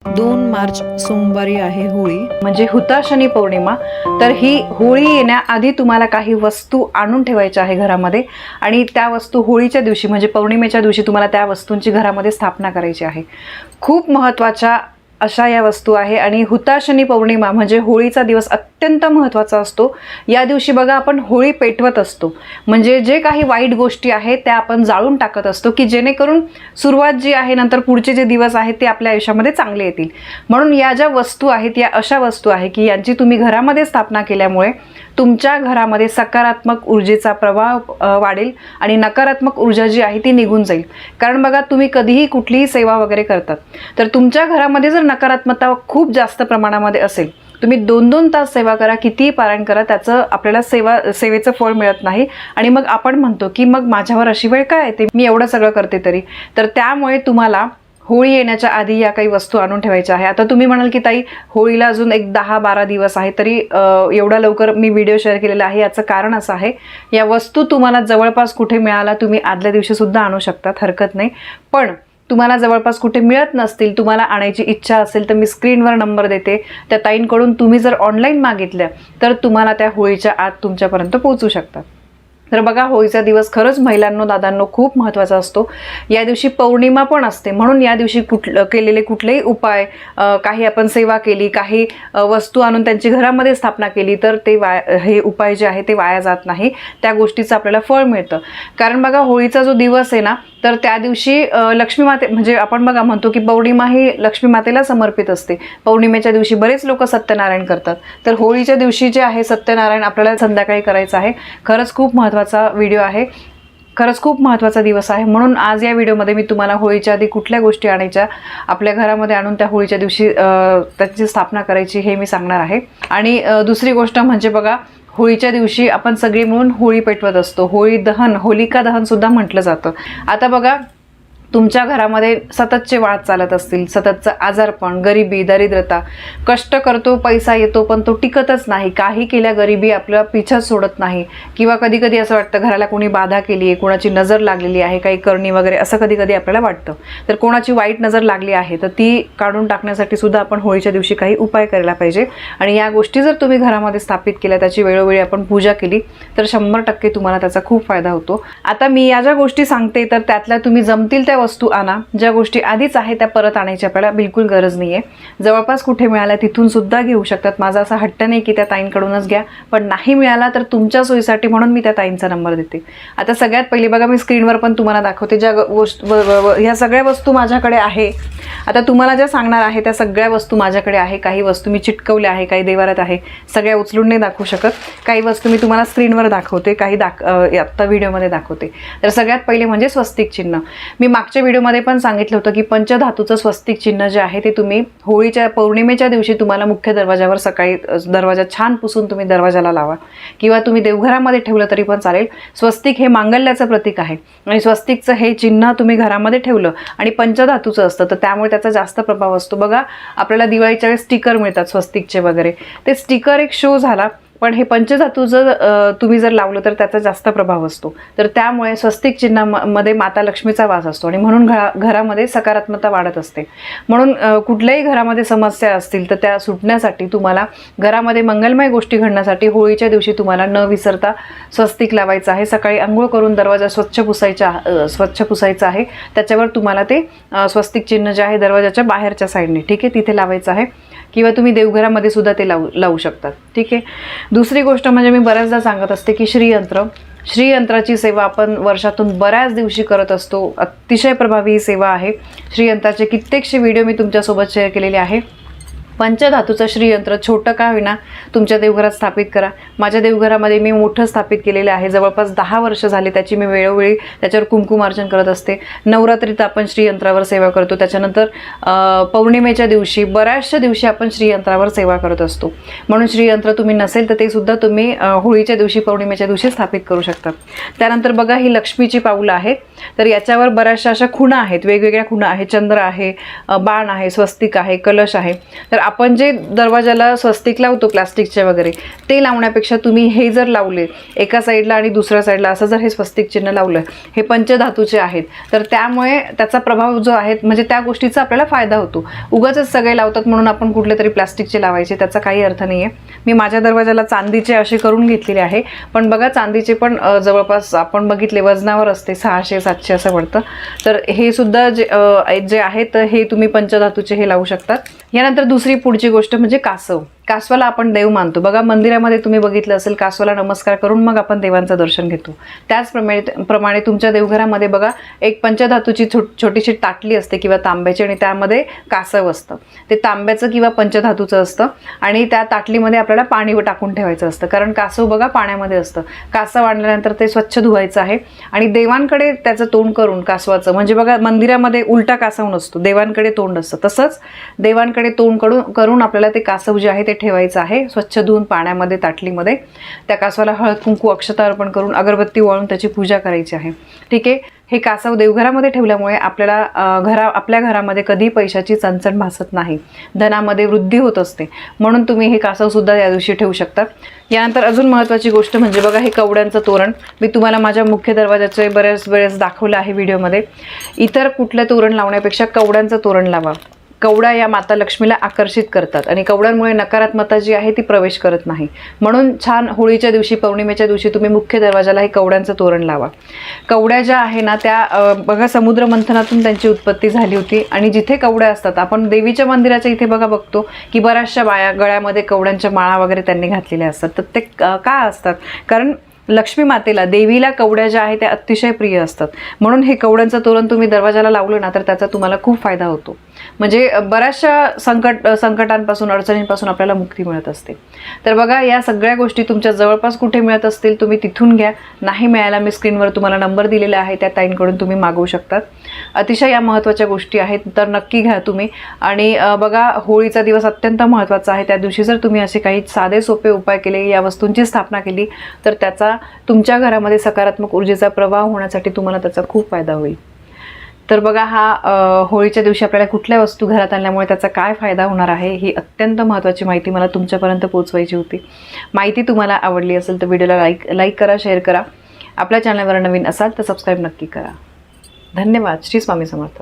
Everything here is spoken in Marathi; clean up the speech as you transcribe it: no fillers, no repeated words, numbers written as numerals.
2 मार्च सोमवारी आहे होळी, म्हणजे हुताशनी पौर्णिमा. तर ही होळी येण्याआधी तुम्हाला काही वस्तू आणून ठेवायच्या आहे घरामध्ये आणि त्या वस्तू होळीच्या दिवशी म्हणजे पौर्णिमेच्या दिवशी तुम्हाला त्या वस्तूंची घरामध्ये स्थापना करायची आहे. खूप महत्त्वाच्या अशा या वस्तू आहे आणि हुताशनी पौर्णिमा म्हणजे होळीचा दिवस अत्यंत महत्त्वाचा असतो. या दिवशी बघा आपण होळी पेटवत असतो, म्हणजे जे काही वाईट गोष्टी आहेत त्या आपण जाळून टाकत असतो की जेणेकरून सुरुवात जी आहे नंतर पुढचे जे दिवस आहेत ते आपल्या आयुष्यामध्ये चांगले येतील. म्हणून या ज्या वस्तू आहेत या अशा वस्तू आहे की यांची तुम्ही घरामध्ये स्थापना केल्यामुळे तुमच्या घरामध्ये सकारात्मक ऊर्जेचा प्रभाव वाढेल आणि नकारात्मक ऊर्जा जी आहे ती निघून जाईल. कारण बघा तुम्ही कधीही कुठलीही सेवा वगैरे करतात तर तुमच्या घरामध्ये जर नकारात्मकता खूप जास्त प्रमाणामध्ये असेल, तुम्ही 2-2 तास सेवा करा, कितीही पारायण करा, त्याचं आपल्याला सेवेचं फळ मिळत नाही आणि मग आपण म्हणतो की मग माझ्यावर अशी वेळ काय येते, मी एवढं सगळं करते तरी. तर त्यामुळे तुम्हाला होळी येण्याच्या आधी या काही वस्तू आणून ठेवायच्या आहे. आता तुम्ही म्हणाल की ताई होळीला अजून एक 10-12 दिवस आहे तरी एवढा लवकर मी व्हिडिओ शेअर केलेला आहे. याचं कारण असं आहे, या वस्तू तुम्हाला जवळपास कुठे मिळाला तुम्ही आदल्या दिवशी सुद्धा आणू शकतात, हरकत नाही. पण तुम्हाला जवळपास कुठे मिळत नसतील, तुम्हाला आणायची इच्छा असेल तर मी स्क्रीनवर नंबर देते, त्या ताईंकडून तुम्ही जर ऑनलाईन मागितल्या तर तुम्हाला त्या होळीच्या आत तुमच्यापर्यंत पोहोचू शकतात. तर बघा होळीचा दिवस खरंच महिलांनो दादांनो खूप महत्त्वाचा असतो. या दिवशी पौर्णिमा पण असते, म्हणून या दिवशी केलेले कुठलेही उपाय, काही आपण सेवा केली, काही वस्तू आणून त्यांची घरामध्ये स्थापना केली तर ते हे उपाय जे आहे ते वाया जात नाही, त्या गोष्टीचं आपल्याला फळ मिळतं. कारण बघा होळीचा जो दिवस आहे ना तर त्या दिवशी लक्ष्मी माते म्हणजे आपण बघा म्हणतो की पौर्णिमा ही लक्ष्मी मातेला समर्पित असते. पौर्णिमेच्या दिवशी बरेच लोक सत्यनारायण करतात, तर होळीच्या दिवशी जे आहे सत्यनारायण आपल्याला संध्याकाळी करायचं आहे. खरंच खूप महत्त्वाचा व्हिडिओ आहे, खरंच खूप महत्त्वाचा दिवस आहे. म्हणून आज या व्हिडिओमध्ये मी तुम्हाला होळीच्या आधी कुठल्या गोष्टी आणायच्या आपल्या घरामध्ये आणून त्या होळीच्या दिवशी त्याची स्थापना करायची हे मी सांगणार आहे. आणि दुसरी गोष्ट म्हणजे बघा होळीच्या दिवशी आपण सगळे मिळून होळी पेटवत असतो. होळी दहन, होलिका दहन सुद्धा म्हटलं जातं. आता बघा तुमच्या घरामध्ये सततचे वाद चालत असतील, सततचं आजारपण, गरिबी, दरिद्रता, कष्ट करतो पैसा येतो पण तो टिकतच नाही, काही केल्या गरिबी आपला पिछाच सोडत नाही, किंवा कधी कधी असं वाटतं घराला कोणी बाधा केली आहे, कोणाची नजर लागलेली आहे, काही करणी वगैरे असं कधी कधी आपल्याला वाटतं. तर कोणाची वाईट नजर लागली आहे तर ती काढून टाकण्यासाठी सुद्धा आपण होळीच्या दिवशी काही उपाय करायला पाहिजे. आणि या गोष्टी जर तुम्ही घरामध्ये स्थापित केल्या, त्याची वेळोवेळी आपण पूजा केली तर 100% तुम्हाला त्याचा खूप फायदा होतो. आता मी या ज्या गोष्टी सांगते तर त्यातल्या तुम्ही जमतील त्या वस्तू आणा. ज्या गोष्टी आधीच आहे त्या परत आणायची आपल्याला बिलकुल गरज नाही आहे. जवळपास कुठे मिळाल्या तिथून सुद्धा घेऊ शकतात. माझा असा हट्ट नाही की त्या ताईंकडूनच घ्या, पण नाही मिळाला तर तुमच्या सोयीसाठी म्हणून मी त्या ताईंचा नंबर देते. आता सगळ्यात पहिले बघा मी स्क्रीनवर पण तुम्हाला दाखवते ज्या ह्या सगळ्या वस्तू माझ्याकडे आहे. आता तुम्हाला ज्या सांगणार आहे त्या सगळ्या वस्तू माझ्याकडे आहे. काही वस्तू मी चिटकवल्या आहे, काही देवारात आहे, सगळ्या उचलून नाही दाखवू शकत. काही वस्तू मी तुम्हाला स्क्रीनवर दाखवते, काही आत्ता व्हिडिओमध्ये दाखवते. तर सगळ्यात पहिले म्हणजे स्वस्तिक चिन्ह. मी मागच्या व्हिडिओमध्ये पण सांगितलं होतं की पंचधातूचं स्वस्तिक चिन्ह जे आहे ते तुम्ही होळीच्या पौर्णिमेच्या दिवशी तुम्हाला मुख्य दरवाजावर सकाळी दरवाजा छान पुसून तुम्ही दरवाजाला लावा, किंवा तुम्ही देवघरामध्ये ठेवलं तरी पण चालेल. स्वस्तिक हे मांगल्याचं प्रतीक आहे आणि स्वस्तिकचं हे चिन्ह तुम्ही घरामध्ये ठेवलं आणि पंचधातूचं असतं तर त्यामुळे त्याचा जास्त प्रभाव असतो. बघा आपल्याला दिवाळीच्या वेळेस स्टिकर मिळतात स्वस्तिकचे वगैरे, ते स्टिकर एक शो झाला, पण हे पंचधातू जर तुम्ही जर लावलं तर त्याचा जास्त प्रभाव असतो. तर त्यामुळे स्वस्तिक चिन्हामध्ये माता लक्ष्मीचा वास असतो आणि म्हणून घरामध्ये सकारात्मकता वाढत असते. म्हणून कुठल्याही घरामध्ये समस्या असतील तर त्या सुटण्यासाठी तुम्हाला घरामध्ये मंगलमय गोष्टी घडण्यासाठी होळीच्या दिवशी तुम्हाला न विसरता स्वस्तिक लावायचं आहे. सकाळी आंघोळ करून दरवाजा स्वच्छ पुसायचा आहे. त्याच्यावर तुम्हाला ते स्वस्तिक चिन्ह जे आहे दरवाजाच्या बाहेरच्या साईडने, ठीक आहे, तिथे लावायचं आहे, किंवा तुम्ही देवघरामध्ये सुद्धा ते लावू शकतात, ठीक आहे. दुसरी गोष्ट म्हणजे मी बऱ्याचदा सांगत असते की श्रीयंत्राची सेवा आपण वर्षातून बऱ्याच दिवशी करत असतो. अतिशय प्रभावी ही सेवा आहे. श्रीयंत्राचे कित्येकशे व्हिडिओ मी तुमच्यासोबत शेअर केलेले आहे. पंचधातूचं श्रीयंत्र छोटं का होईना तुमच्या देवघरात स्थापित करा. माझ्या देवघरामध्ये मी मोठं स्थापित केलेलं आहे. जवळपास 10 वर्ष झाली त्याची मी वेळोवेळी त्याच्यावर कुंकुमार्चन करत असते. नवरात्रीत आपण श्रीयंत्रावर सेवा करतो, त्याच्यानंतर पौर्णिमेच्या दिवशी बऱ्याचशा दिवशी आपण श्रीयंत्रावर सेवा करत असतो. म्हणून श्रीयंत्र तुम्ही नसेल तर ते सुद्धा तुम्ही होळीच्या दिवशी पौर्णिमेच्या दिवशी स्थापित करू शकता. त्यानंतर बघा ही लक्ष्मीची पाऊलं आहेत, तर याच्यावर बऱ्याचशा अशा खुणा आहेत, वेगवेगळ्या खुणा आहेत, चंद्र आहे, बाण आहे, स्वस्तिक आहे, कलश आहे. तर आपण जे दरवाजाला स्वस्तिक लावतो प्लास्टिकचे वगैरे ते लावण्यापेक्षा तुम्ही हे जर लावले एका साईडला आणि दुसऱ्या साईडला असं जर हे स्वस्तिक चिन्ह लावलं, हे पंचधातूचे आहेत, तर त्यामुळे त्याचा प्रभाव जो आहे म्हणजे त्या गोष्टीचा आपल्याला फायदा होतो. उगाचच सगळे लावतात म्हणून आपण कुठले तरी प्लास्टिकचे लावायचे, त्याचा काही अर्थ नाही आहे. मी माझ्या दरवाजाला चांदीचे असे करून घेतलेले आहे, पण बघा चांदीचे पण जवळपास आपण बघितले वजनावर असते 600-700 असं पडतं. तर हे सुद्धा जे आहेत हे तुम्ही पंचधातूचे हे लावू शकतात. यानंतर दुसरी पुढची गोष्ट म्हणजे कासव. कासवाला आपण देव मानतो. बघा मंदिरामध्ये तुम्ही बघितलं असेल कासवाला नमस्कार करून मग आपण देवांचं दर्शन घेतो. त्याचप्रमाणे तुमच्या देवघरामध्ये बघा एक पंचधातूची छोटीशी ताटली असते किंवा तांब्याची, आणि त्यामध्ये कासव असतं. ते तांब्याचं किंवा पंचधातूचं असतं आणि त्या ताटलीमध्ये आपल्याला पाणी टाकून ठेवायचं असतं, कारण कासव बघा पाण्यामध्ये असतं. कासव आणल्यानंतर ते स्वच्छ धुवायचं आहे आणि देवांकडे त्याचं तोंड करून कासवाचं, म्हणजे बघा मंदिरामध्ये उलटा कासव नसतो, देवांकडे तोंड असतं, तसंच देवांकडे तोंड करून आपल्याला ते कासव जे आहे ते ठेवायचं आहे. स्वच्छ धुवून पाण्यामध्ये ताटलीमध्ये त्या कासवाला हळद कुंकू अक्षता अर्पण करून अगरबत्ती वाळून त्याची पूजा करायची आहे. ठीक आहे. हे कासव देवघरामध्ये ठेवल्यामुळे आपल्याला आपल्या घरामध्ये कधी पैशाची चणचण भासत नाही, धनामध्ये वृद्धी होत असते. म्हणून तुम्ही हे कासव सुद्धा या दिवशी ठेवू शकता. यानंतर अजून महत्त्वाची गोष्ट म्हणजे बघा हे कवड्यांचं तोरण. मी तुम्हाला माझ्या मुख्य दरवाजाचे बऱ्याच वेळेस दाखवलं आहे व्हिडिओमध्ये. इतर कुठलं तोरण लावण्यापेक्षा कवड्यांचं तोरण लावा. कवड्या या माता लक्ष्मीला आकर्षित करतात आणि कवड्यांमुळे नकारात्मकता जी आहे ती प्रवेश करत नाही. म्हणून छान होळीच्या दिवशी, पौर्णिमेच्या दिवशी तुम्ही मुख्य दरवाजाला हे कवड्यांचं तोरण लावा. कवड्या ज्या आहे ना त्या बघा समुद्र मंथनातून त्यांची उत्पत्ती झाली होती आणि जिथे कवड्या असतात, आपण देवीच्या मंदिराच्या इथे बघतो की बऱ्याचशा बाया गळ्यामध्ये कवड्यांच्या माळा वगैरे त्यांनी घातलेल्या असतात. तर ते का असतात? कारण लक्ष्मी मातेला, देवीला कवड्या ज्या आहेत त्या अतिशय प्रिय असतात. म्हणून हे कवड्यांचं तोरण तुम्ही दरवाजाला लावलं ना तर त्याचा तुम्हाला खूप फायदा होतो. म्हणजे बऱ्याचशा संकटांपासून, अडचणींपासून आपल्याला मुक्ती मिळत असते. तर बघा या सगळ्या गोष्टी तुमच्या जवळपास कुठे मिळत असतील तुम्ही तिथून घ्या. नाही मिळायला मी स्क्रीनवर तुम्हाला नंबर दिलेला आहे, त्या ताईंकडून तुम्ही मागवू शकतात. अतिशय या महत्त्वाच्या गोष्टी आहेत, तर नक्की घ्या तुम्ही. आणि बघा होळीचा दिवस अत्यंत महत्त्वाचा आहे. त्या दिवशी जर तुम्ही असे काही साधे सोपे उपाय केले, या वस्तूंची स्थापना केली, तर त्याचा तुमच्या घरामध्ये सकारात्मक ऊर्जेचा प्रवाह होण्यासाठी तुम्हाला त्याचा खूप फायदा होईल. तर बघा हा होळीच्या दिवशी आपल्याला कुठल्या वस्तू घरात आणल्यामुळे त्याचा काय फायदा होणार आहे, ही अत्यंत महत्त्वाची माहिती मला तुमच्यापर्यंत पोहोचवायची होती. माहिती तुम्हाला आवडली असेल तर व्हिडिओला लाईक करा, शेअर करा. आपल्या चॅनलवर नवीन असाल तर सबस्क्राईब नक्की करा. धन्यवाद. श्री स्वामी समर्थ.